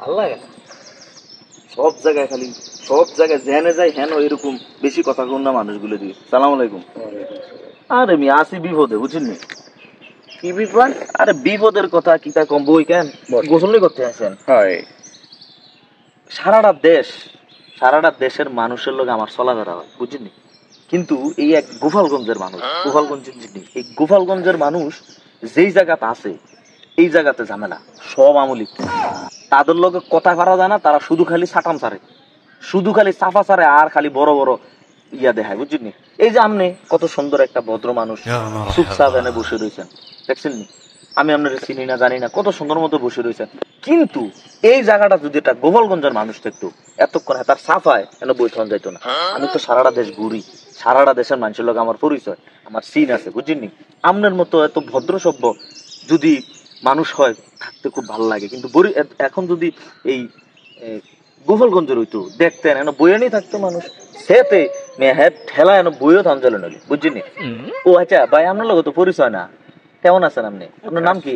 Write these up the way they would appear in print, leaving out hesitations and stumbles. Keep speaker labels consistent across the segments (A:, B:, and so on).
A: ভালো লাগে না সব জায়গায় খালি সব জায়গায় জেনে যায় হেন এরকম বেশি কথা কন না মানুষগুলো দিয়ে। সালাম আলাইকুম। আরে আমি আসি বিপদে বুঝছেন নি?
B: কি বিপদ?
A: আরে বিপদের কথা কি তা কম বই কেন গোসল করতে আসেন?
B: হয়
A: সারাটা দেশের মানুষের লোক আমার চলাফেরা হয় বুঝছেন নি? কিন্তু এই এক গোপালগঞ্জের মানুষ, গোপালগঞ্জের জিনিস, এই গোপালগঞ্জের মানুষ যেই জায়গাতে আছে এই জায়গাতে ঝামেলা সব আমলিক। তাদের লোকে কথা করা যায় না, তারা শুধু খালি সাটাম সারে, শুধু খালি সাফা সারে আর খালি বড় বড় ইয়া দেখায় বুঝছেন নি? এই যে আপনি কত সুন্দর একটা ভদ্র মানুষ চুপচাপ এনে বসে রয়েছেন দেখছেন নি? আমি আপনার চিনি না জানি না কত সুন্দর মতো বসে রয়েছেন, কিন্তু এই জায়গাটা যদি একটা গোপালগঞ্জের মানুষ থাকতো এতক্ষণ তার সাফায় এনে বইথন যাইতো না। আমি তো সারাটা দেশ ঘুরি, সারাটা দেশের মানুষের লোক আমার পরিচয়, আমার সিন আছে বুঝছেন নি? আপনার মতো এত ভদ্র সভ্য যদি মানুষ হয় থাকতে খুব ভালো লাগে, কিন্তু এখন যদি এই গোপালগঞ্জের হইতো দেখতেন এনে বইয়ানি থাকতো মানুষ সেতে ঠেলা এনে বইও থামজলে নলি বুঝছেন নি? ও আচ্ছা ভাই আপনার লোক তো পরিচয় না, কেমন আছেন আপনি? আপনার নাম কি?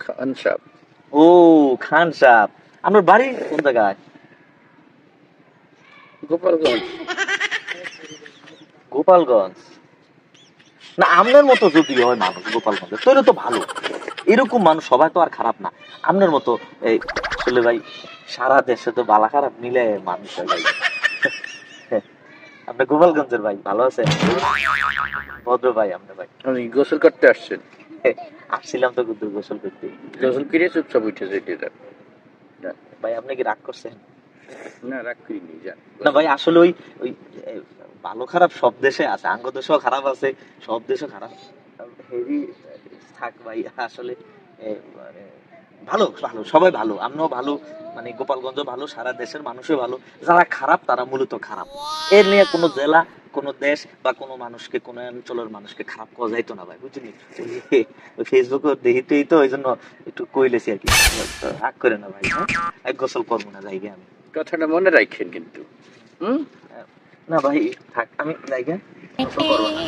B: খান সাহেব।
A: ও খান সাহেব, আপনার বাড়ি কোন জায়গায়?
B: গোপালগঞ্জ।
A: গোপালগঞ্জ না আপনার মতো যদি হয় মানুষ গোপালগঞ্জে তাহলে তো ভালো, এরকম মানুষ সবাই তো আর খারাপ না আপনার মতো। এই আসলে ভাই সারা দেশে তো বালা খারাপ মিলে মানুষ হয় ভাই। আপনি গোপালগঞ্জের ভাই, ভালো আছেন? ভদ্র ভাই আপনি ভাই।
B: আপনি গোসল করতে আসছেন?
A: আসছিলাম তো কুদ্দুর গোসল করতে।
B: গোসল করে চুপচাপ উঠেছে এটা।
A: ভাই আপনি কি রাগ করছেন?
B: না রাগ করিনি, যান।
A: না ভাই আসলে ওই ওই ভালো খারাপ সব দেশে আছে, আঙ্গ দেশেও খারাপ আছে, সব দেশে খারাপ হেভি থাক ভাই। আসলে মানে ভালো ভালো সবাই ভালো, আমরাও ভালো, মানে গোপালগঞ্জ ভালো, সারা দেশের মানুষও ভালো। যারা খারাপ তারা মূলত খারাপ, এর নিয়ে কোনো জেলা কোনো দেশ বা কোনো মানুষকে কোনো অঞ্চলের মানুষকে খারাপ করা যাইতো না ভাই বুঝলি? ফেসবুকে দেখিতেই তো ওই জন্য একটু কইলেছি আর কি, রাগ করে না ভাই। এক গোসল করবো না যাই আমি,
B: কথাটা মনে রাখেন কিন্তু।
A: না ভাই থাক আমি জায়গা গোসল করবো না।